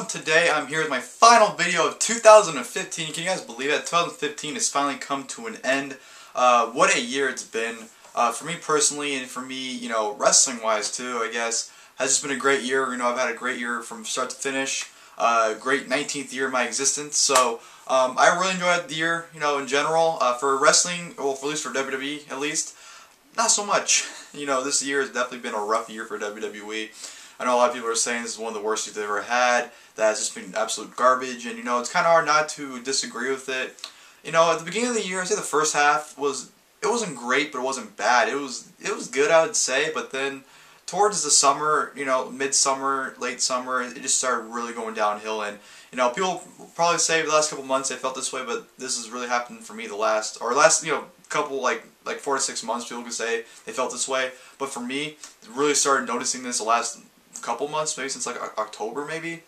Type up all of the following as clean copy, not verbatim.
everyone, today I'm here with my final video of 2015. Can you guys believe that 2015 has finally come to an end? What a year it's been. For me personally, and for me, you know, wrestling wise too, I guess, has just been a great year. You know, I've had a great year from start to finish. Great 19th year of my existence. So I really enjoyed the year, you know, in general. For wrestling, well, at least for WWE, at least, not so much. You know, this year has definitely been a rough year for WWE. I know a lot of people are saying this is one of the worst years they've ever had, that has just been absolute garbage, and you know, it's kind of hard not to disagree with it. You know, at the beginning of the year, I'd say the first half wasn't great, but it wasn't bad. It was good, I would say, but then towards the summer, you know, midsummer, late summer, it just started really going downhill, and you know, people probably say the last couple months they felt this way, but this has really happened for me the last, you know, couple like 4 to 6 months. People could say they felt this way, but for me, really started noticing this the last couple months, maybe since like October, maybe,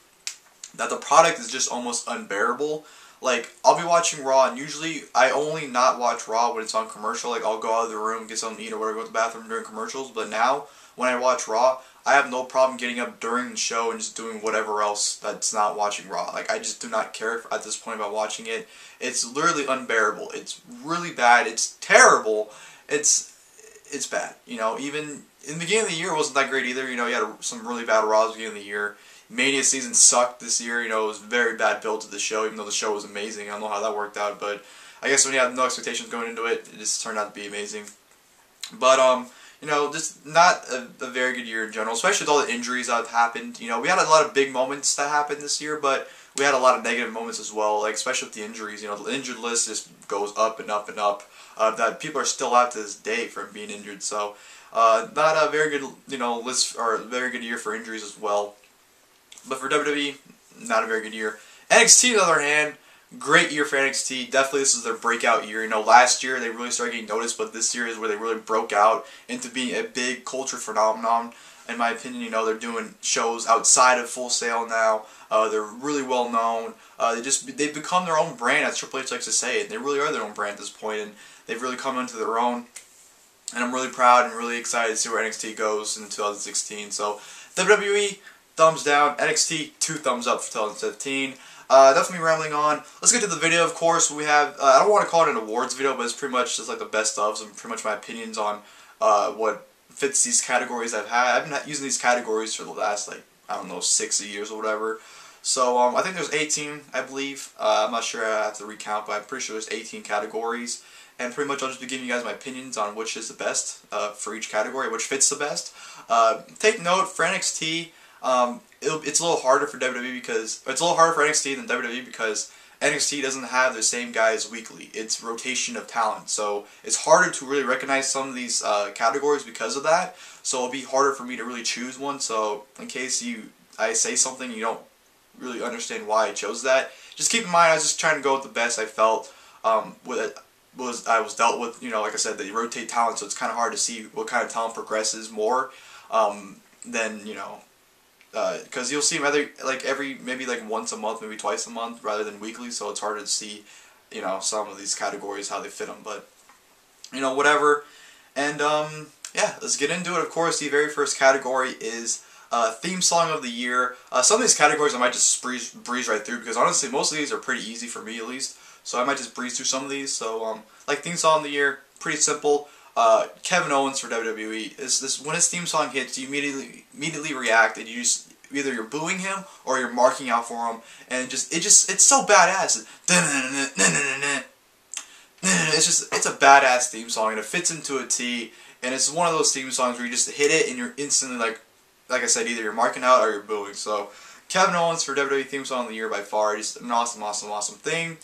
that the product is just almost unbearable. Like, I'll be watching Raw, and usually I only not watch Raw when it's on commercial. Like, I'll go out of the room, get something to eat or whatever, go to the bathroom during commercials. But now, when I watch Raw, I have no problem getting up during the show and just doing whatever else that's not watching Raw. Like, I just do not care at this point about watching it. It's literally unbearable. It's really bad. It's terrible. It's bad. You know, even in the beginning of the year, it wasn't that great either. You know, you had some really bad Raws at the beginning of the year. Mania season sucked this year. You know, it was very bad build to the show, even though the show was amazing. I don't know how that worked out, but I guess when you have no expectations going into it, it just turned out to be amazing. But, you know, just not a very good year in general, especially with all the injuries that have happened. You know, we had a lot of big moments that happened this year, but we had a lot of negative moments as well, like especially with the injuries. You know, the injured list just goes up and up and up. That people are still out to this day from being injured. So, not a very good, you know, list, or a very good year for injuries as well. But for WWE, not a very good year. NXT, on the other hand, great year for NXT. Definitely, this is their breakout year. You know, last year they really started getting noticed, but this year is where they really broke out into being a big culture phenomenon. In my opinion, you know, they're doing shows outside of Full Sail now. They're really well known. They've become their own brand, as Triple H likes to say. They really are their own brand at this point, and they've really come into their own. And I'm really proud and really excited to see where NXT goes in 2016. So, WWE, thumbs down. NXT, 2 thumbs up for 2015. Definitely rambling on. Let's get to the video, of course. We have, I don't want to call it an awards video, but it's pretty much just like the best ofs and pretty much my opinions on what fits these categories I've had. I've been using these categories for the last, like, I don't know, 6 years or whatever. So, I think there's 18, I believe. I'm not sure, I have to recount, but I'm pretty sure there's 18 categories. And pretty much I'll just be giving you guys my opinions on which is the best for each category, which fits the best. Take note, for NXT, it's a little harder for WWE because, it's a little harder for NXT than WWE because NXT doesn't have the same guys weekly. It's rotation of talent, so it's harder to really recognize some of these categories because of that. So it'll be harder for me to really choose one. So in case I say something you don't really understand why I chose that, just keep in mind I was just trying to go with the best I felt with it. I was dealt with. You know, like I said, they rotate talent, so it's kind of hard to see what kind of talent progresses more than, you know, because you'll see them maybe like once a month, maybe twice a month, rather than weekly. So it's harder to see, you know, some of these categories, how they fit them. But you know, whatever. And yeah, let's get into it. Of course, the very first category is theme song of the year. Some of these categories I might just breeze right through because honestly, most of these are pretty easy for me at least. So I might just breeze through some of these. So like theme song of the year, pretty simple. Kevin Owens for WWE. When his theme song hits, you immediately react, and you just either you're booing him or you're marking out for him, and it's so badass. It's a badass theme song, and it fits into a T. And it's one of those theme songs where you just hit it and you're instantly like I said, either you're marking out or you're booing. So Kevin Owens for WWE theme song of the year by far, just an awesome thing.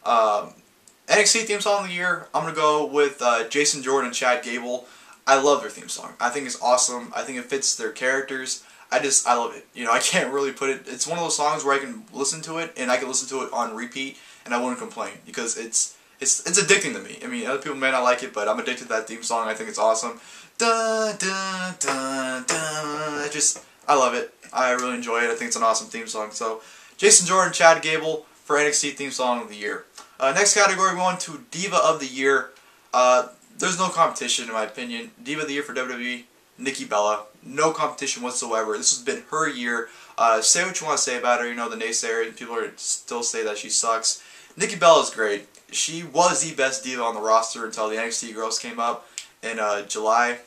NXT theme song of the year, I'm going to go with Jason Jordan and Chad Gable. I love their theme song. I think it's awesome. I think it fits their characters. I love it. You know, I can't really put it. It's one of those songs where I can listen to it, and I can listen to it on repeat, and I wouldn't complain because it's addicting to me. I mean, other people may not like it, but I'm addicted to that theme song. I think it's awesome. Dun, dun, dun, dun. I love it. I really enjoy it. I think it's an awesome theme song. So, Jason Jordan, Chad Gable for NXT theme song of the year. Next category, we're on to Diva of the Year. There's no competition in my opinion. Diva of the Year for WWE, Nikki Bella. No competition whatsoever. This has been her year. Say what you want to say about her. You know, the naysayers, people are still say that she sucks. Nikki Bella is great. She was the best diva on the roster until the NXT girls came up in July.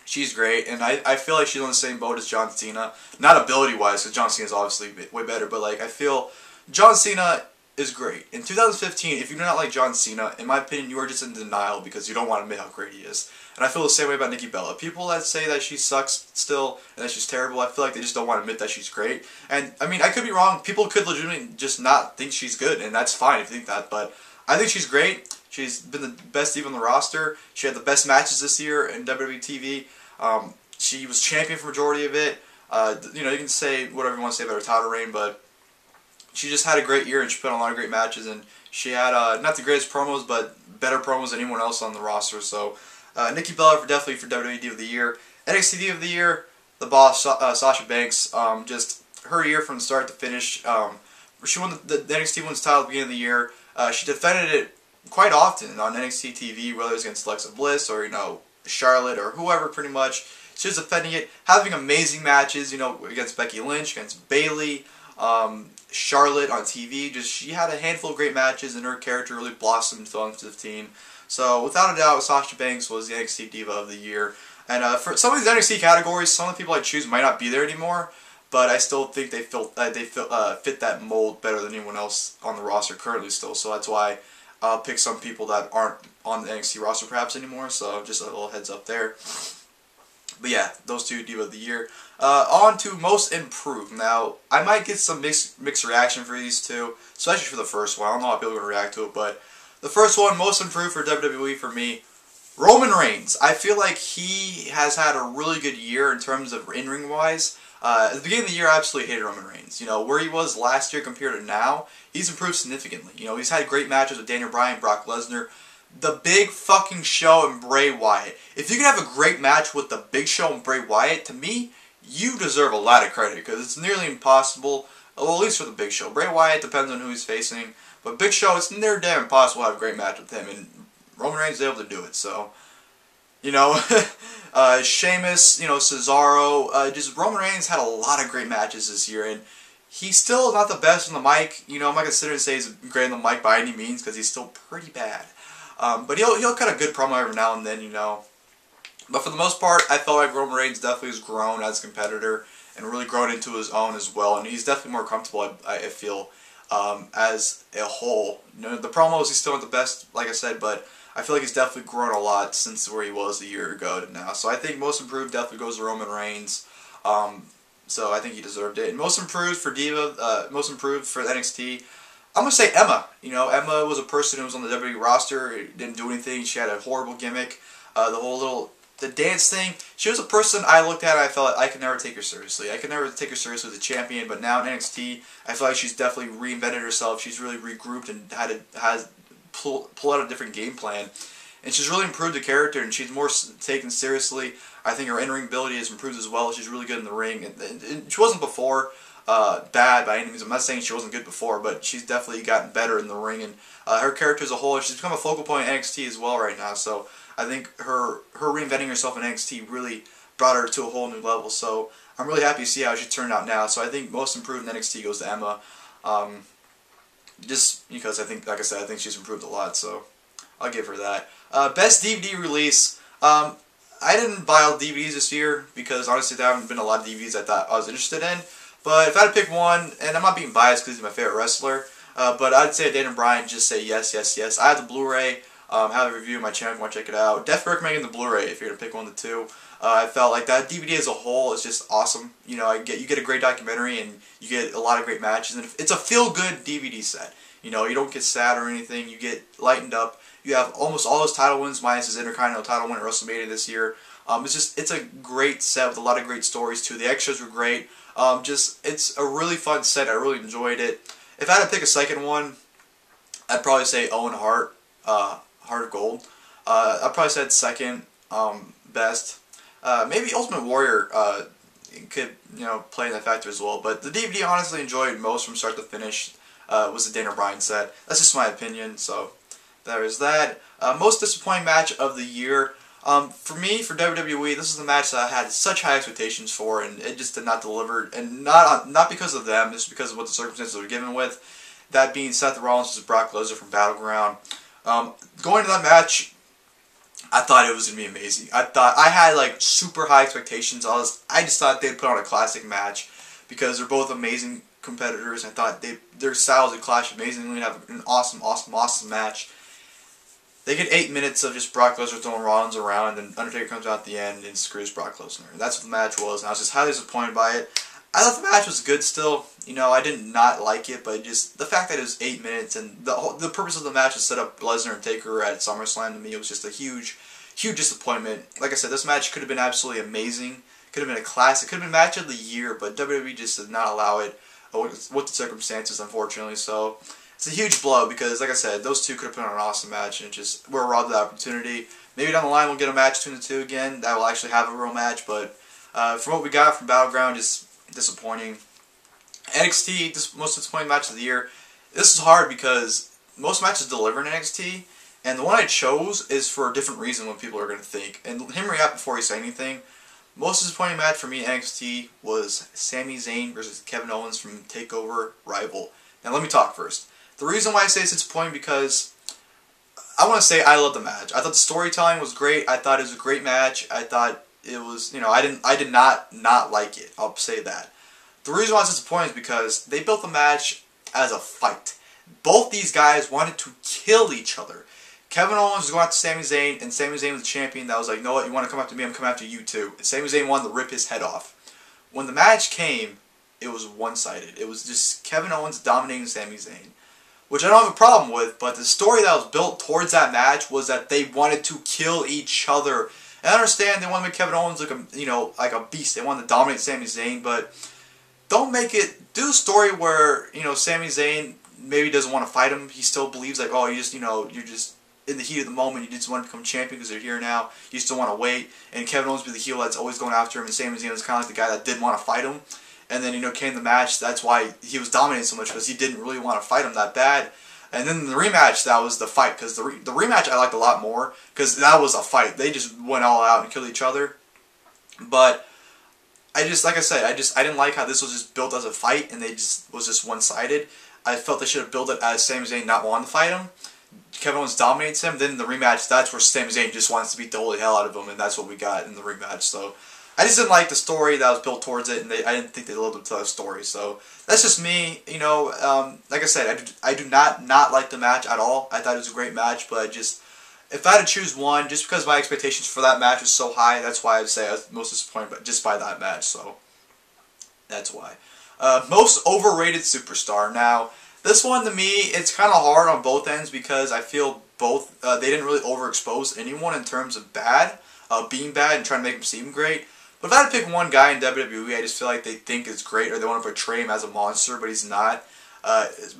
She's great, and I feel like she's on the same boat as John Cena. Not ability-wise, because John Cena is obviously way better, but like I feel John Cena is great. In 2015, if you do not like John Cena, in my opinion, you are just in denial because you don't want to admit how great he is. And I feel the same way about Nikki Bella. People that say that she sucks still and that she's terrible, I feel like they just don't want to admit that she's great. And, I mean, I could be wrong. People could legitimately just not think she's good, and that's fine if you think that. But I think she's great. She's been the best diva on the roster. She had the best matches this year in WWE TV. She was champion for the majority of it. You know, you can say whatever you want to say about her title reign, but she just had a great year, and she put on a lot of great matches, and she had not the greatest promos, but better promos than anyone else on the roster. So Nikki Bella definitely for WWE Diva of the Year. NXT Diva of the Year, the boss, Sasha Banks. Just her year from start to finish. She won the NXT Women's title at the beginning of the year. She defended it quite often on NXT TV, whether it was against Alexa Bliss or, you know, Charlotte or whoever, pretty much. She was defending it, having amazing matches, you know, against Becky Lynch, against Bayley, Charlotte on TV. Just she had a handful of great matches, and her character really blossomed in 2015. So without a doubt, Sasha Banks was the NXT Diva of the Year. And for some of these NXT categories, some of the people I choose might not be there anymore, but I still think they fit that mold better than anyone else on the roster currently still. So that's why I'll pick some people that aren't on the NXT roster perhaps anymore. So just a little heads up there. But yeah, those two Diva of the Year. On to Most Improved. Now, I might get some mixed reaction for these two, especially for the first one. I don't know how people are going to react to it, but the first one, Most Improved for WWE for me, Roman Reigns. I feel like he has had a really good year in terms of in-ring wise. At the beginning of the year, I absolutely hated Roman Reigns. You know, where he was last year compared to now, he's improved significantly. You know, he's had great matches with Daniel Bryan, Brock Lesnar. The Big fucking Show and Bray Wyatt. If you can have a great match with the Big Show and Bray Wyatt, to me, you deserve a lot of credit because it's nearly impossible, well, at least for the Big Show. Bray Wyatt depends on who he's facing, but Big Show, it's near damn impossible to have a great match with him, and Roman Reigns is able to do it, so, you know, Sheamus, you know, Cesaro, just Roman Reigns had a lot of great matches this year, and he's still not the best on the mic. You know, I'm not going to sit here and say he's great on the mic by any means because he's still pretty bad. But he'll cut a good promo every now and then, you know. But for the most part, I felt like Roman Reigns definitely has grown as a competitor and really grown into his own as well. And he's definitely more comfortable, I feel, as a whole. You know, the promos, he's still not the best, like I said, but I feel like he's definitely grown a lot since where he was a year ago to now. So I think Most Improved definitely goes to Roman Reigns. So I think he deserved it. And Most Improved for Diva, Most Improved for NXT, I'm going to say Emma. You know, Emma was a person who was on the WWE roster, didn't do anything, she had a horrible gimmick, the dance thing. She was a person I looked at and I felt like I could never take her seriously. I could never take her seriously as a champion, but now in NXT, I feel like she's definitely reinvented herself. She's really regrouped and has pull out a different game plan. And she's really improved the character, and she's more taken seriously. I think her in-ring ability has improved as well. She's really good in the ring. And she wasn't before bad by any means. I'm not saying she wasn't good before, but she's definitely gotten better in the ring. And her character as a whole, she's become a focal point in NXT as well right now. So I think her reinventing herself in NXT really brought her to a whole new level. So I'm really happy to see how she turned out now. So I think Most Improved in NXT goes to Emma. Just because I think, like I said, I think she's improved a lot. So I'll give her that. Best DVD release. I didn't buy all DVDs this year because honestly there haven't been a lot of DVDs I thought I was interested in. But if I had to pick one, and I'm not being biased because he's my favorite wrestler, but I'd say Daniel Bryan, just say yes, yes, yes. I have the Blu-ray, have a review on my channel if you want to check it out. Definitely recommending the Blu-ray if you're going to pick one of the two. I felt like that DVD as a whole is just awesome. You know, you get a great documentary and you get a lot of great matches. And it's a feel-good DVD set. You know, you don't get sad or anything. You get lightened up. You have almost all his title wins, minus his Intercontinental title win at WrestleMania this year. It's a great set with a lot of great stories too. The extras were great. It's a really fun set. I really enjoyed it. If I had to pick a second one, I'd probably say Owen Hart, Heart of Gold. I'd probably say second best. Maybe Ultimate Warrior could, you know, play in that factor as well. But the DVD I honestly enjoyed most from start to finish was the Daniel Bryan set. That's just my opinion. So there is that. Most disappointing match of the year. For me, for WWE, this is the match that I had such high expectations for, and it just did not deliver, and not because of them, just because of what the circumstances were given with. That being Seth Rollins versus Brock Lesnar from Battleground. Going to that match, I thought it was going to be amazing. I had like super high expectations. I just thought they'd put on a classic match because they're both amazing competitors. I thought their styles would clash amazingly and have an awesome match. They get 8 minutes of just Brock Lesnar throwing Rollins around, and Undertaker comes out at the end and screws Brock Lesnar. And that's what the match was, and I was just highly disappointed by it. I thought the match was good still. You know, I did not like it, but just the fact that it was 8 minutes and the purpose of the match is set up Lesnar and Taker at SummerSlam, to me it was just a huge disappointment. Like I said, this match could have been absolutely amazing. Could have been a classic. Could have been match of the year, but WWE just did not allow it with the circumstances, unfortunately. So it's a huge blow because, like I said, those two could have put on an awesome match, and just we're robbed of that opportunity. Maybe down the line we'll get a match between the two again that will actually have a real match, but from what we got from Battleground, just disappointing. NXT, this most disappointing match of the year. This is hard because most matches deliver in NXT, and the one I chose is for a different reason what people are going to think. And hear me out before you say anything. Most disappointing match for me in NXT was Sami Zayn versus Kevin Owens from TakeOver Rival. Now let me talk first. The reason why I say it's disappointing because I want to say I love the match. I thought the storytelling was great. I thought it was a great match. I thought it was, you know, I did not like it. I'll say that. The reason why it's disappointing is because they built the match as a fight. Both these guys wanted to kill each other. Kevin Owens was going after Sami Zayn, and Sami Zayn was the champion that was like, you know what, you want to come after me, I'm coming after you too. And Sami Zayn wanted to rip his head off. When the match came, it was one-sided. It was just Kevin Owens dominating Sami Zayn, which I don't have a problem with, but the story that was built towards that match was that they wanted to kill each other. And I understand they want to make Kevin Owens look, like a beast. They want to dominate Sami Zayn, but don't make it, do a story where, Sami Zayn maybe doesn't want to fight him. He still believes like, oh, you're just in the heat of the moment, you just want to become champion because you're here now. You still want to wait, and Kevin Owens be the heel that's always going after him, and Sami Zayn is kind of like the guy that didn't want to fight him. And then, came the match. That's why he was dominating so much, because he didn't really want to fight him that bad. And then the rematch, that was the fight, because the rematch I liked a lot more, because that was a fight. They just went all out and killed each other. But like I said, I didn't like how this was just built as a fight, and was just one-sided. I felt they should have built it as Sami Zayn not wanting to fight him. Kevin Owens dominates him. Then the rematch, that's where Sami Zayn just wants to beat the holy hell out of him, and that's what we got in the rematch. So I just didn't like the story that was built towards it, and I didn't think they lived up to that story. So that's just me. Like I said, I do not like the match at all. I thought it was a great match, but if I had to choose one, just because my expectations for that match was so high, that's why I'd say I was most disappointed just by that match. So that's why. Most overrated superstar. Now, this one, to me, it's kind of hard on both ends because I feel both, they didn't really overexpose anyone in terms of being bad and trying to make them seem great. But if I had to pick one guy in WWE, I just feel like they think is great or they want to portray him as a monster, but he's not.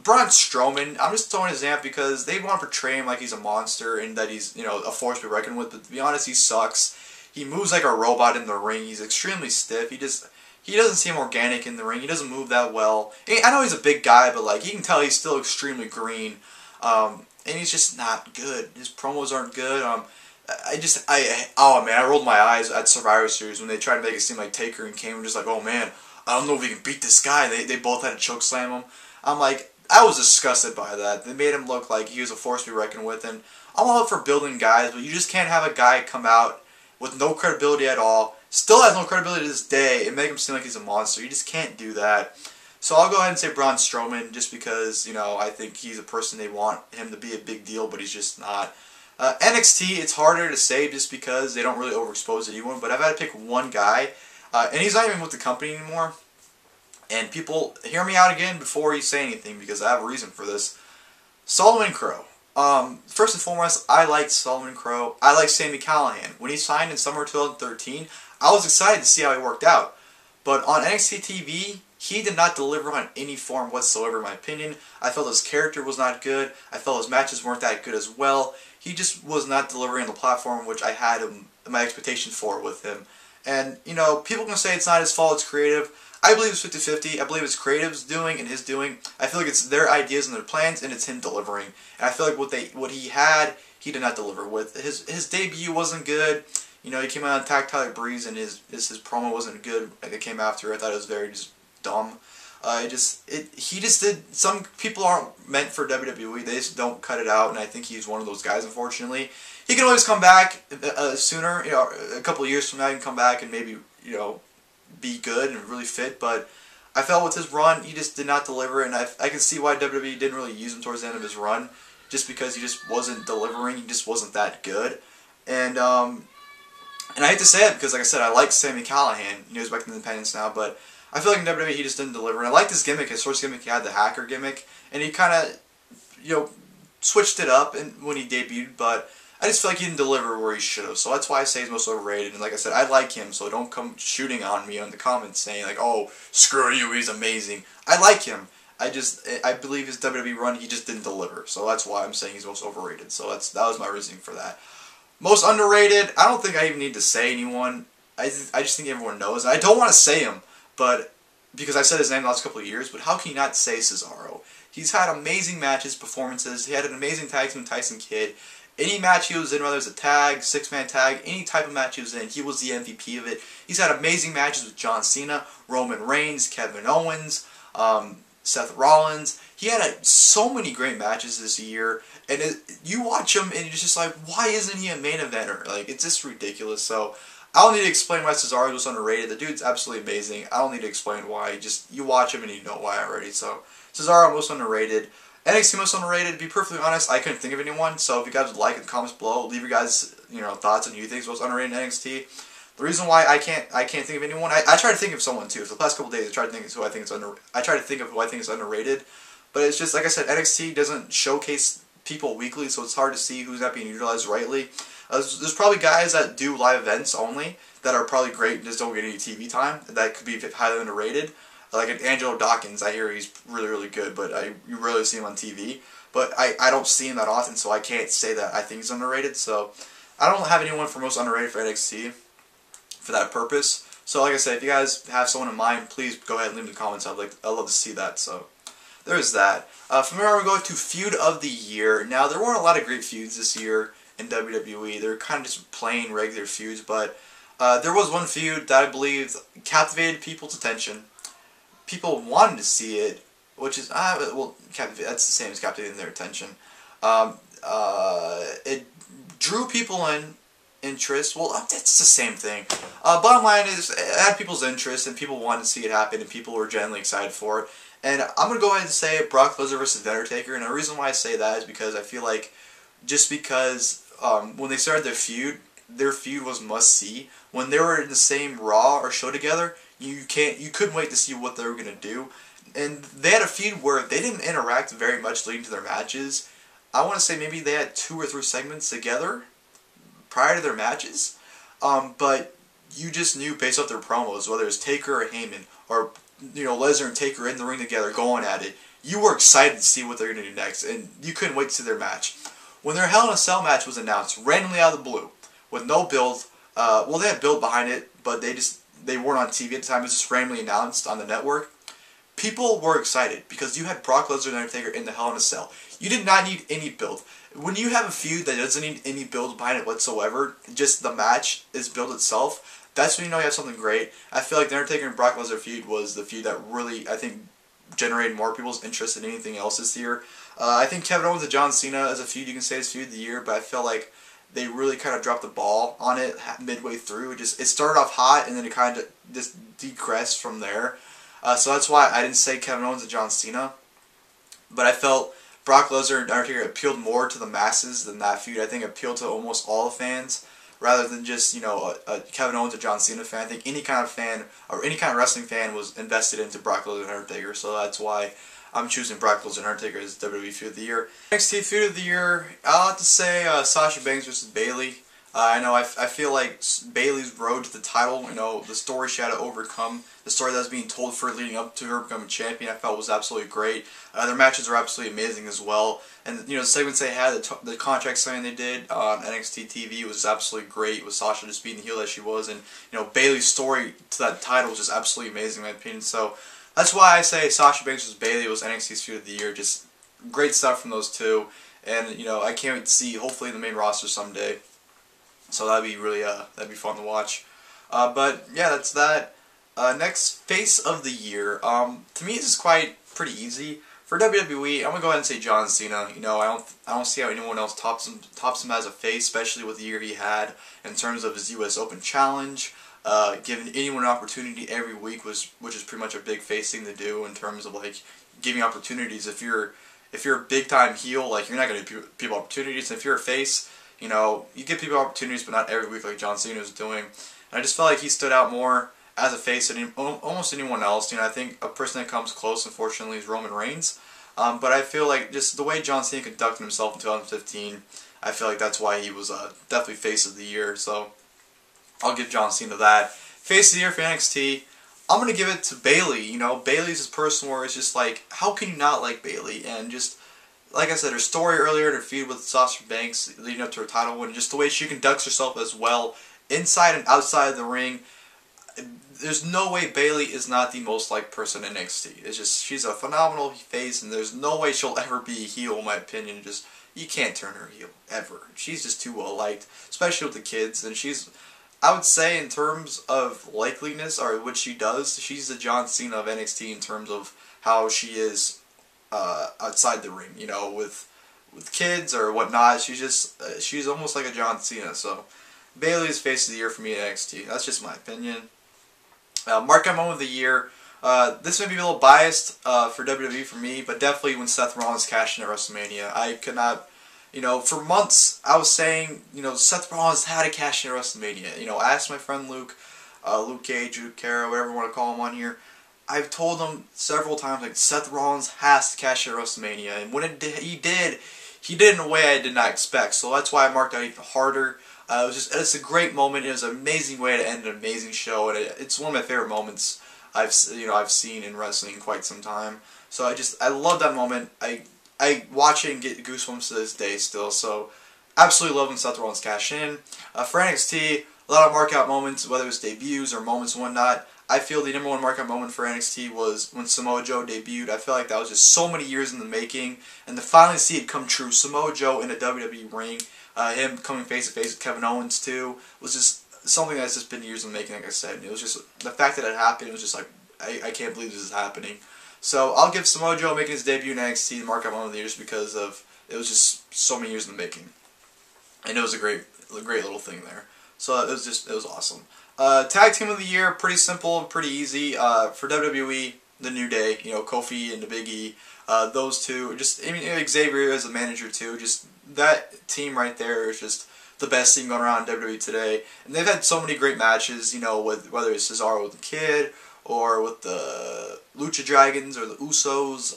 Braun Strowman, I'm just throwing his name because they want to portray him like he's a monster and that he's, a force to be reckoned with, but to be honest, he sucks. He moves like a robot in the ring. He's extremely stiff. He doesn't seem organic in the ring. He doesn't move that well. I know he's a big guy, but you can tell he's still extremely green. And he's just not good. His promos aren't good. Oh man, I rolled my eyes at Survivor Series when they tried to make it seem like Taker and Kane were just like, oh man, I don't know if we can beat this guy. They both had to choke slam him. I'm like, I was disgusted by that. They made him look like he was a force to be reckoned with. And I'm all up for building guys, but you just can't have a guy come out with no credibility at all, still has no credibility to this day, and make him seem like he's a monster. You just can't do that. So I'll go ahead and say Braun Strowman, just because, I think he's a person they want him to be a big deal, but he's just not. NXT, it's harder to say just because they don't really overexpose anyone, but I've had to pick one guy, and he's not even with the company anymore. And people, hear me out again before you say anything, because I have a reason for this. Solomon Crowe. First and foremost, I like Solomon Crowe. I like Sami Callihan. When he signed in summer 2013, I was excited to see how he worked out. But on NXT TV, he did not deliver on any form whatsoever, in my opinion. I felt his character was not good. I felt his matches weren't that good as well. He just was not delivering on the platform which I had my expectations for with him. And, people can say it's not his fault, it's creative. I believe it's 50-50. I believe it's creative's doing and his doing. I feel like it's their ideas and their plans, and it's him delivering. And I feel like what he had, he did not deliver with. His debut wasn't good. You know, he came out and attacked Tyler Breeze, and his promo wasn't good. Like, it came after. I thought it was very just dumb. He just did. Some people aren't meant for WWE. They just don't cut it out, and I think he's one of those guys. Unfortunately, he can always come back sooner. You know, a couple of years from now, he can come back and maybe, you know, be good and really fit. But I felt with his run, he just did not deliver, and I can see why WWE didn't really use him towards the end of his run, just because he just wasn't delivering. He just wasn't that good, and I hate to say it because, like I said, I like Sami Callihan. You know, he's back in Independence now, but I feel like in WWE he just didn't deliver. And I liked his gimmick, his first gimmick. He had the hacker gimmick, and he kind of, you know, switched it up when he debuted. But I just feel like he didn't deliver where he should have. So that's why I say he's most overrated. And like I said, I like him, so don't come shooting on me in the comments saying like, "Oh, screw you, he's amazing." I like him. I believe his WWE run, he just didn't deliver. So that's why I'm saying he's most overrated. So that was my reasoning for that. Most underrated, I don't think I even need to say anyone. I just think everyone knows. I don't want to say him, but because I've said his name the last couple of years, but how can you not say Cesaro? He's had amazing matches, performances. He had an amazing tag team with Tyson Kidd. Any match he was in, whether it was a tag, six-man tag, any type of match he was in, he was the MVP of it. He's had amazing matches with John Cena, Roman Reigns, Kevin Owens, Seth Rollins. He had so many great matches this year, and you watch him, and it's just like, why isn't he a main eventer? Like, it's just ridiculous. So I don't need to explain why Cesaro was underrated. The dude's absolutely amazing. I don't need to explain why. Just you watch him and you know why already. So Cesaro most underrated. NXT most underrated. To be perfectly honest, I couldn't think of anyone. So if you guys would like in the comments below, leave your guys thoughts on who you think is most underrated in NXT. The reason why I can't think of anyone, I try to think of someone too. For the past couple of days, I try to think of who I think is underrated. But it's just like I said, NXT doesn't showcase people weekly, so it's hard to see who's not being utilized rightly. There's probably guys that do live events only that are probably great and just don't get any TV time. That could be highly underrated. Like an Angelo Dawkins, I hear he's really, really good, but you rarely see him on TV. But I don't see him that often, so I can't say that I think he's underrated. So I don't have anyone for most underrated for NXT for that purpose. So like I said, if you guys have someone in mind, please go ahead and leave in the comments. I'd love to see that. So there's that. From there, we're going to Feud of the Year. Now, there weren't a lot of great feuds this year in WWE. They're kind of just plain regular feuds, but there was one feud that I believe captivated people's attention. People wanted to see it, which is, that's the same as captivating their attention. It drew people in interest. Well, it's the same thing. Bottom line is, it had people's interest, and people wanted to see it happen, and people were genuinely excited for it. And I'm going to go ahead and say Brock Lesnar versus The Undertaker, and the reason why I say that is because I feel like just because when they started their feud was must-see. When they were in the same Raw or show together, you couldn't wait to see what they were going to do. And they had a feud where they didn't interact very much leading to their matches. I want to say maybe they had 2 or 3 segments together prior to their matches, but you just knew based off their promos, whether it was Taker or Heyman, or Lesnar and Taker in the ring together going at it, you were excited to see what they're going to do next, and you couldn't wait to see their match. When their Hell in a Cell match was announced, randomly out of the blue, with no build, well, they had build behind it, but they weren't on TV at the time, it was just randomly announced on the network. People were excited because you had Brock Lesnar and Undertaker in the Hell in a Cell. You did not need any build. When you have a feud that doesn't need any build behind it whatsoever, just the match is build itself, that's when you know you have something great. I feel like the Undertaker and Brock Lesnar feud was the feud that really, I think, generated more people's interest than anything else this year. I think Kevin Owens and John Cena as a feud, you can say is feud of the year, but I feel like they really kind of dropped the ball on it midway through. It started off hot, and then it kind of just degressed from there. So that's why I didn't say Kevin Owens and John Cena. But I felt Brock Lesnar and Undertaker appealed more to the masses than that feud. I think it appealed to almost all the fans, rather than just, a Kevin Owens or John Cena fan. I think any kind of fan, or any kind of wrestling fan, was invested into Brock Lesnar and Undertaker. So that's why I'm choosing Brock Lesnar and Undertaker as WWE Feud of the Year. NXT Feud of the Year, I'll have to say Sasha Banks versus Bayley. I feel like Bayley's road to the title, the story she had to overcome, the story that was being told for leading up to her becoming champion, I felt was absolutely great. Their matches were absolutely amazing as well. And, the segments they had, the contract signing they did on NXT TV was absolutely great, with Sasha just being the heel that she was. And, Bayley's story to that title was just absolutely amazing in my opinion. So that's why I say Sasha Banks versus Bayley was NXT's Feud of the Year. Just great stuff from those two. and you know I can't wait to see hopefully in the main roster someday. So that'd be really that'd be fun to watch. But yeah, that's that. Next, Face of the Year. To me, this is pretty easy. For WWE, I'm gonna go ahead and say John Cena. You know, I don't see how anyone else tops him as a face, especially with the year he had in terms of his U.S. Open challenge. Giving anyone an opportunity every week which is pretty much a big face thing to do in terms of like giving opportunities. If you're a big time heel, like you're not gonna give people opportunities. And if you're a face, you know, you give people opportunities, but not every week like John Cena was doing. And I just felt like he stood out more as a face than almost anyone else. You know, I think a person that comes close, unfortunately, is Roman Reigns. But I feel like just the way John Cena conducted himself in 2015, I feel like that's why he was definitely Face of the Year. So I'll give John Cena that. Face of the Year for NXT, I'm going to give it to Bayley. You know, Bayley's his person where it's just like, how can you not like Bayley? And just, like I said, her story earlier, her feud with Sasha Banks leading up to her title win, just the way she conducts herself as well, inside and outside of the ring. There's no way Bayley is not the most liked person in NXT. It's just, she's a phenomenal face, and there's no way she'll ever be a heel, in my opinion. Just, you can't turn her heel, ever. She's just too well liked, especially with the kids, and she's, I would say in terms of likeliness, or what she does, she's the John Cena of NXT in terms of how she is outside the ring, you know, with kids or whatnot. She's almost like a John Cena, so Bayley's Face of the Year for me at NXT. That's just my opinion. Mark-out moment of the year. This may be a little biased for WWE for me, but definitely when Seth Rollins cashed in at WrestleMania. I could not, you know, for months I was saying, you know, Seth Rollins had to cash in at WrestleMania. You know, I asked my friend Luke, Luke Cage, Luke Cara, whatever you want to call him on here. I've told him several times, like, Seth Rollins has to cash in at WrestleMania, and when he did in a way I did not expect. So that's why I marked out even harder. It's a great moment. It was an amazing way to end an amazing show, and it's one of my favorite moments I've seen in wrestling in quite some time. So I love that moment. I watch it and get goosebumps to this day still. So absolutely love when Seth Rollins cash in. For NXT, a lot of mark-out moments, whether it's debuts or moments and whatnot. I feel the #1 mark-out moment for NXT was when Samoa Joe debuted. I feel like that was just so many years in the making, and to finally see it come true, Samoa Joe in a WWE ring. Him coming face-to-face with Kevin Owens, too, was just something that's just been years in the making, like I said. And it was just, the fact that it happened, it was just like, I can't believe this is happening. So I'll give Samoa Joe making his debut in NXT the mark-out moment of the year just because of, it was just so many years in the making. And it was a great little thing there. So it was awesome. Tag Team of the Year, pretty simple, pretty easy. For WWE, The New Day, you know, Kofi and the Big E, those two, I mean, Xavier as a manager too, just that team right there is just the best team going around in WWE today. And they've had so many great matches, you know, with whether it's Cesaro with the Kid or with the Lucha Dragons or the Usos.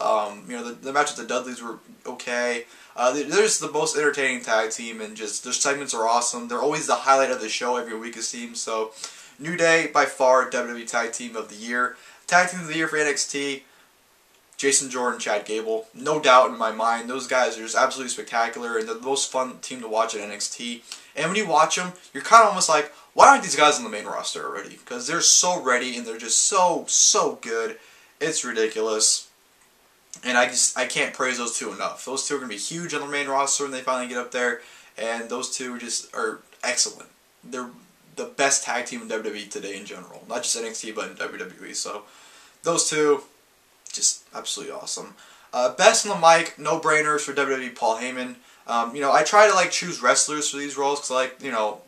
You know, the match with the Dudleys were okay. They're just the most entertaining tag team, and just their segments are awesome. They're always the highlight of the show every week, it seems. So, New Day, by far, WWE Tag Team of the Year. Tag Team of the Year for NXT, Jason Jordan, Chad Gable. No doubt in my mind, those guys are just absolutely spectacular, and they're the most fun team to watch at NXT. And when you watch them, you're kind of almost like, why aren't these guys on the main roster already? Because they're so ready, and they're just so good. It's ridiculous. And I can't praise those two enough. Those two are going to be huge on the main roster when they finally get up there. And those two are excellent. They're the best tag team in WWE today in general. Not just NXT, but in WWE. So, those two, just absolutely awesome. Best on the mic, no-brainers for WWE, Paul Heyman. You know, I try to, choose wrestlers for these roles, because you know,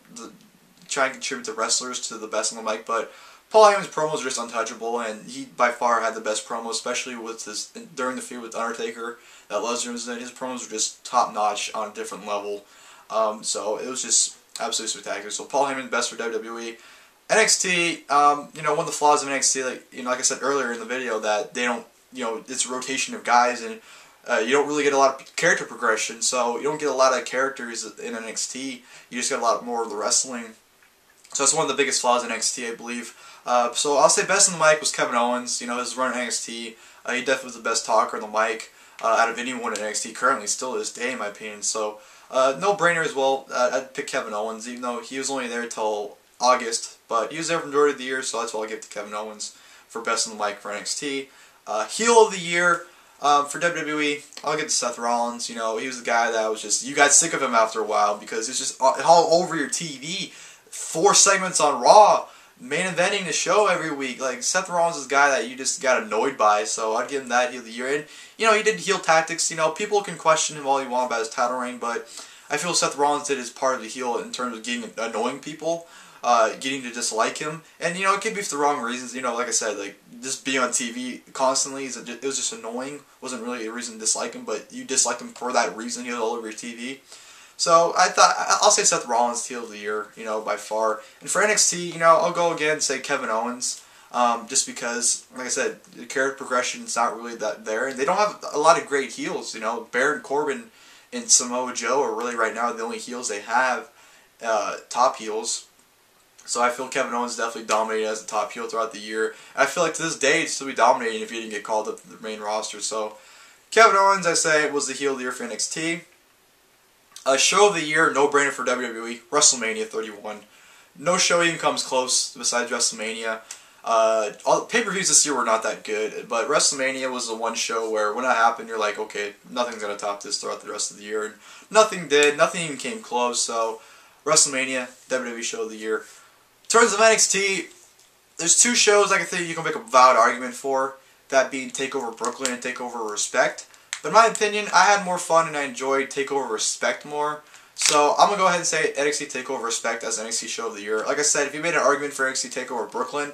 try and contribute the wrestlers to the best on the mic, but Paul Heyman's promos are just untouchable, and he by far had the best promos, especially with during the feud with Undertaker that Lesnar was in. His promos were just top notch on a different level. So it was just absolutely spectacular. So Paul Heyman, best for WWE. NXT, you know, one of the flaws of NXT, like I said earlier in the video, that they don't, you know, it's a rotation of guys, and you don't really get a lot of character progression. So you don't get a lot of characters in NXT. You just get a lot more of the wrestling. So that's one of the biggest flaws in NXT, I believe. So I'll say best on the mic was Kevin Owens. You know, his run in NXT, he definitely was the best talker on the mic out of anyone in NXT currently, still to this day, in my opinion. So no-brainer as well. I'd pick Kevin Owens, even though he was only there till August, but he was there for the majority of the year, so that's why I'll give it to Kevin Owens for best on the mic for NXT. Heel of the Year, For WWE, I'll get to Seth Rollins. You know, he was the guy that was just, you got sick of him after a while because it's just all over your TV. 4 segments on Raw, main eventing the show every week. Like, Seth Rollins is the guy that you just got annoyed by, so I'd give him that heel of the year. And, you know, he did heel tactics. You know, people can question him all you want about his title reign, but I feel Seth Rollins did his part of the heel in terms of getting annoying people. Getting to dislike him, and you know, it could be for the wrong reasons. You know, like I said, like just being on TV constantly it was just annoying. Wasn't really a reason to dislike him, but you disliked him for that reason. He was all over your TV. So I thought I'll say Seth Rollins heel of the year, you know, by far. And for NXT, you know, I'll go again and say Kevin Owens, just because, like I said, the character progression is not really that there, and they don't have a lot of great heels. You know, Baron Corbin and Samoa Joe are really right now the only heels they have, top heels. So I feel Kevin Owens definitely dominated as the top heel throughout the year. I feel like to this day, he'd still be dominating if he didn't get called up to the main roster. So Kevin Owens, I say, was the heel of the year for NXT. Show of the year, no-brainer for WWE, WrestleMania 31. No show even comes close besides WrestleMania. All pay-per-views this year were not that good, but WrestleMania was the one show where when it happened, you're like, okay, nothing's going to top this throughout the rest of the year. And nothing did. Nothing even came close. So WrestleMania, WWE show of the year. In terms of NXT, there's 2 shows I can think you can make a valid argument for, that being TakeOver Brooklyn and TakeOver Respect. But in my opinion, I had more fun and I enjoyed TakeOver Respect more. So I'm going to go ahead and say NXT TakeOver Respect as NXT show of the year. Like I said, if you made an argument for NXT TakeOver Brooklyn,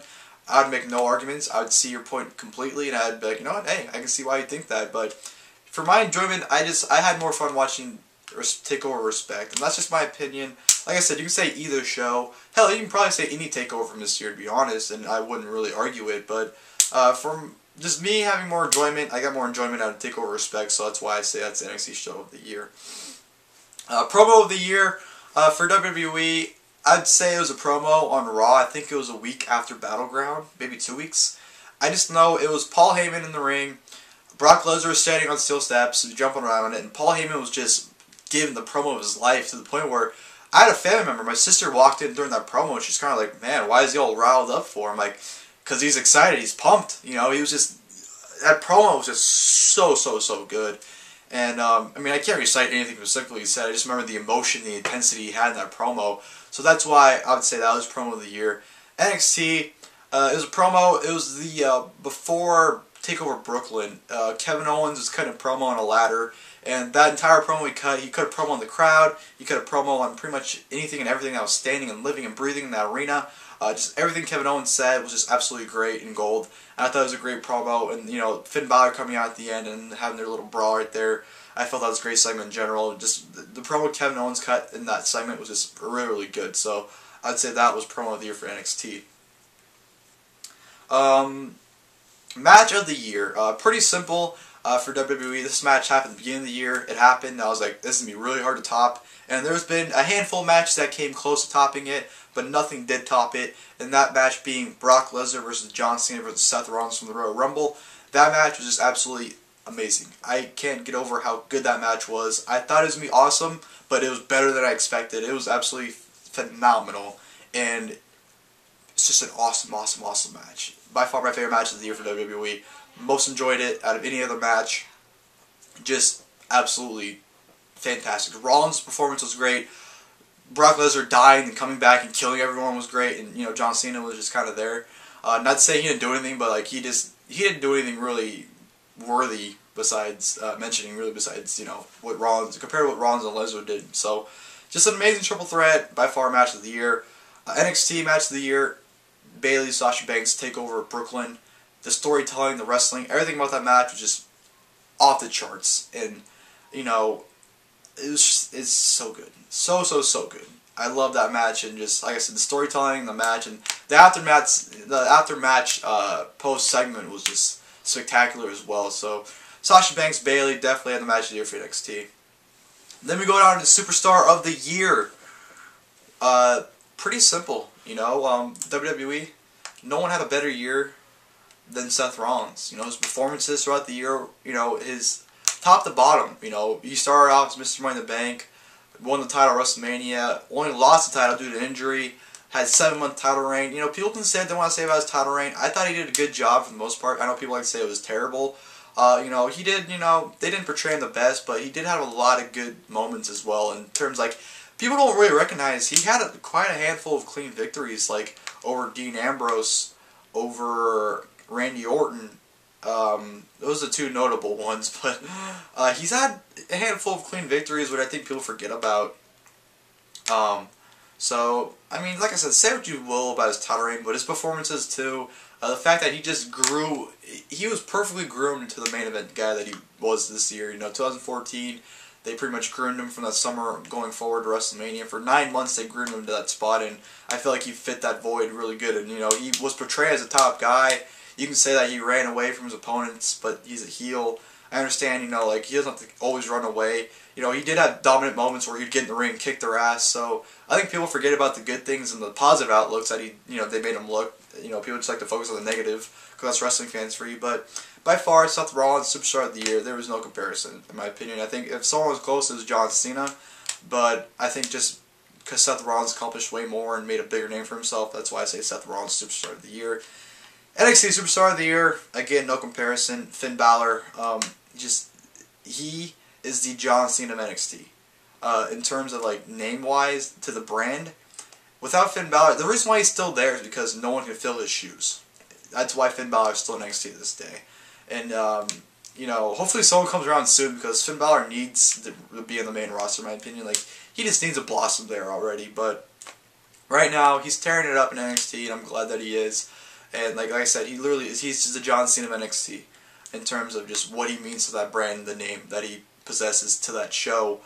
I would make no arguments. I would see your point completely and I'd be like, you know what, hey, I can see why you think that. But for my enjoyment, I had more fun watching TakeOver Respect. And that's just my opinion. Like I said, you can say either show. Hell, you can probably say any TakeOver from this year, to be honest, and I wouldn't really argue it. But from just me having more enjoyment, I got more enjoyment out of TakeOver Respect, so that's why I say that's the NXT show of the year. Promo of the year for WWE, I'd say it was a promo on Raw. I think it was a week after Battleground, maybe 2 weeks. I just know it was Paul Heyman in the ring. Brock Lesnar was standing on steel steps, jumping around on it, and Paul Heyman was just giving the promo of his life to the point where I had a family member, my sister walked in during that promo, and she's kind of like, man, why is he all riled up for? I'm like, because he's excited, he's pumped. You know, he was just, that promo was just so good. And, I mean, I can't recite anything specifically he said, I just remember the emotion, the intensity he had in that promo. So that's why I would say that was promo of the year. NXT, it was a promo, it was the, before TakeOver Brooklyn, Kevin Owens was cutting a promo on a ladder. And that entire promo he cut a promo on the crowd, he cut a promo on pretty much anything and everything that was standing and living and breathing in that arena. Just everything Kevin Owens said was just absolutely great and gold. And I thought it was a great promo, and you know, Finn Balor coming out at the end and having their little brawl right there, I felt that was a great segment in general. Just the promo Kevin Owens cut in that segment was just really good. So I'd say that was promo of the year for NXT. Match of the year, pretty simple. For WWE, this match happened at the beginning of the year. It happened. I was like, this is going to be really hard to top. And there's been a handful of matches that came close to topping it, but nothing did top it. And that match being Brock Lesnar versus John Cena versus Seth Rollins from the Royal Rumble. That match was just absolutely amazing. I can't get over how good that match was. I thought it was going to be awesome, but it was better than I expected. It was absolutely phenomenal. And it's just an awesome match. By far my favorite match of the year for WWE. Most enjoyed it out of any other match. Just absolutely fantastic. Rollins' performance was great. Brock Lesnar dying and coming back and killing everyone was great. And you know, John Cena was just kind of there. Not saying he didn't do anything, but like he didn't do anything really worthy besides mentioning. Really besides what Rollins compared to what Rollins and Lesnar did. So just an amazing triple threat, by far match of the year. NXT match of the year. Bayley, Sasha Banks TakeOver Brooklyn. The storytelling, the wrestling, everything about that match was just off the charts. And, it's so good. So good. I love that match, and just, like I said, the storytelling, the match, and the after-match post segment was just spectacular as well. So, Sasha Banks, Bayley definitely had the match of the year for NXT. Then we go down to Superstar of the Year. Pretty simple, WWE, no one had a better year than Seth Rollins. His performances throughout the year, his top to bottom, he started off as Mr. Money in the Bank, won the title at WrestleMania, only lost the title due to injury, had a 7-month title reign. People can say what they want to say about his title reign. I thought he did a good job for the most part. I know people like to say it was terrible. You know, he did, you know, they didn't portray him the best, but he did have a lot of good moments as well in terms, like, people don't really recognize, he had quite a handful of clean victories, like, over Dean Ambrose, over Randy Orton. Those are two notable ones, but he's had a handful of clean victories, which I think people forget about. So, I mean, like I said, say what you will about his title reign, but his performances too, the fact that he just grew, he was perfectly groomed into the main event guy that he was this year. You know, 2014, they pretty much groomed him from that summer going forward to WrestleMania. For 9 months, they groomed him to that spot, and I feel like he fit that void really good. And, you know, he was portrayed as a top guy. You can say that he ran away from his opponents, but he's a heel. I understand, you know, like, he doesn't have to always run away. You know, he did have dominant moments where he'd get in the ring and kick their ass, so I think people forget about the good things and the positive outlooks that he, you know, they made him look. You know, people just like to focus on the negative, because that's wrestling fans for you, but by far, Seth Rollins, Superstar of the Year, there was no comparison, in my opinion. I think if someone was close, it was John Cena, but I think just because Seth Rollins accomplished way more and made a bigger name for himself, that's why I say Seth Rollins, Superstar of the Year. NXT Superstar of the Year, again, no comparison. Finn Balor, he is the John Cena of NXT. In terms of, like, name-wise to the brand, without Finn Balor, the reason why he's still there is because no one can fill his shoes. That's why Finn Balor is still in NXT to this day. And, you know, hopefully someone comes around soon, because Finn Balor needs to be in the main roster, in my opinion. Like, he just needs to blossom there already, but right now, he's tearing it up in NXT, and I'm glad that he is. And like I said, he literally is, he's just the John Cena of NXT in terms of just what he means to that brand and the name that he possesses to that show.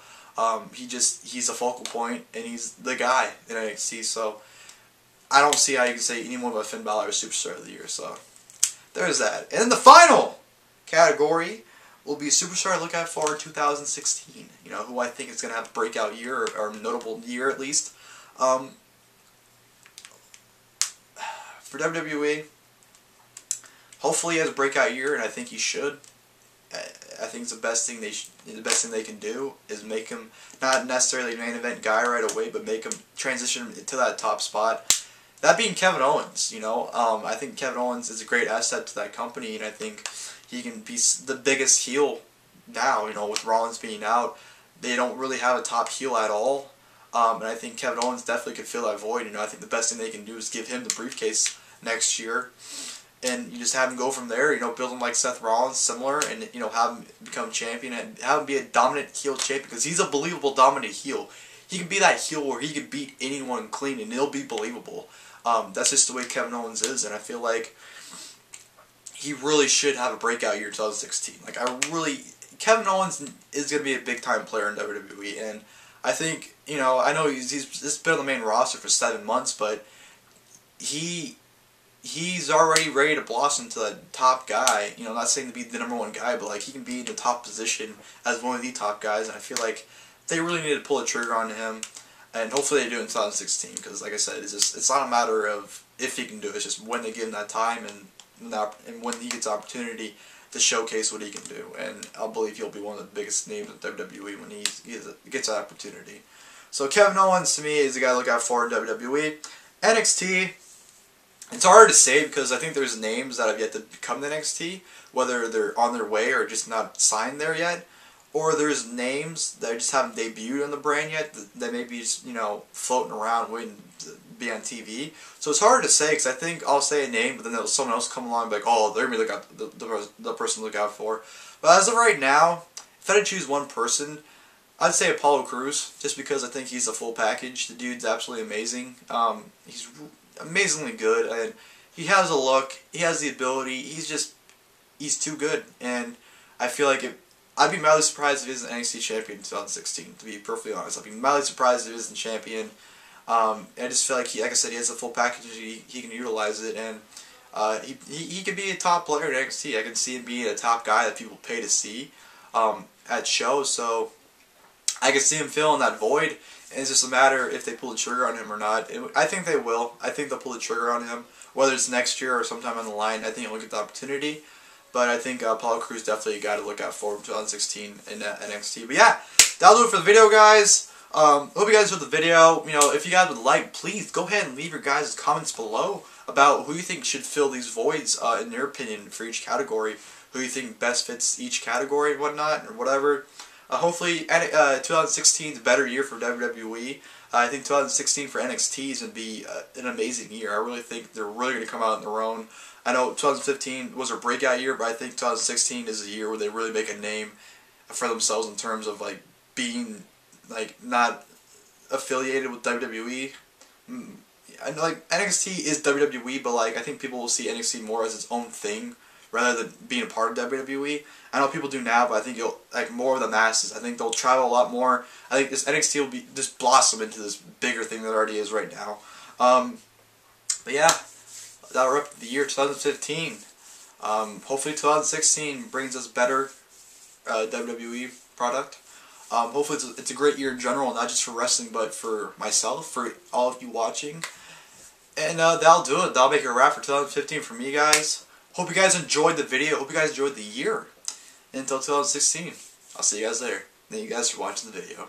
He's a focal point, and he's the guy in NXT, so I don't see how you can say anyone but Finn Balor is Superstar of the Year, so there's that. And then the final category will be Superstar to look out for 2016, you know, who I think is going to have a breakout year, or notable year at least. For WWE, hopefully he has a breakout year, and I think he should. I think it's the best thing they can do is make him not necessarily a main event guy right away, but make him transition to that top spot. That being Kevin Owens, you know, I think Kevin Owens is a great asset to that company, and I think he can be the biggest heel now. You know, with Rollins being out, they don't really have a top heel at all. And I think Kevin Owens definitely could fill that void. You know, I think the best thing they can do is give him the briefcase next year, and you just have him go from there. You know, build him like Seth Rollins, similar, and you know, have him become champion and have him be a dominant heel champion, because he's a believable dominant heel. He can be that heel where he can beat anyone clean, and it'll be believable. That's just the way Kevin Owens is, and I feel like he really should have a breakout year in 2016. Like, Kevin Owens is going to be a big time player in WWE, and I think, you know, I know he's been on the main roster for 7 months, but he's already ready to blossom to the top guy. You know, not saying to be the #1 guy, but like, he can be in the top position as one of the top guys, and I feel like they really need to pull the trigger on him, and hopefully they do in 2016, because like I said, it's not a matter of if he can do it, it's just when they give him that time, and when he gets the opportunity to showcase what he can do, and I believe he'll be one of the biggest names in WWE when he gets that opportunity. So Kevin Owens, to me, is the guy to look out for in WWE. NXT, it's hard to say, because I think there's names that have yet to come to NXT, whether they're on their way or just not signed there yet, or there's names that just haven't debuted on the brand yet that may be just, you know, floating around waiting to be on TV. So it's hard to say, because I think I'll say a name, but then someone else come along and be like, oh, they're going to be the person to look out for. But as of right now, if I had to choose one person, I'd say Apollo Crews, just because I think he's a full package. The dude's absolutely amazing. He's amazingly good, and he has a look, he has the ability, he's too good, and I feel like I'd be mildly surprised if he isn't NXT champion in 2016, to be perfectly honest. I'd be mildly surprised if he isn't champion. I just feel like, like I said, he has a full package, he can utilize it, and he could be a top player at NXT. I can see him being a top guy that people pay to see at shows, so I can see him filling that void, and it's just a matter if they pull the trigger on him or not. I think they will. I think they'll pull the trigger on him, whether it's next year or sometime on the line. I think he'll get the opportunity, but I think Apollo Crews definitely a guy to look out for in 2016 in NXT. But yeah, that'll do it for the video, guys. Hope you guys enjoyed the video. You know, if you guys would like, please go ahead and leave your guys' comments below about who you think should fill these voids, in your opinion, for each category. who you think best fits each category and whatnot, or whatever. Hopefully, 2016 is a better year for WWE. I think 2016 for NXT is going to be an amazing year. I really think they're really going to come out on their own. I know 2015 was a breakout year, but I think 2016 is a year where they really make a name for themselves in terms of like being like not affiliated with WWE. I know like NXT is WWE, but like I think people will see NXT more as its own thing rather than being a part of WWE. I know people do now, but I think you'll like more of the masses. I think they'll travel a lot more. I think this NXT will be just blossom into this bigger thing that it already is right now. But yeah, that'll wrap up the year 2015. Hopefully 2016 brings us better WWE product. Hopefully it's a great year in general, not just for wrestling, but for myself, for all of you watching. And that'll do it. That'll make it a wrap for 2015 for me, guys. Hope you guys enjoyed the video. Hope you guys enjoyed the year. Until 2016. I'll see you guys later. Thank you guys for watching the video.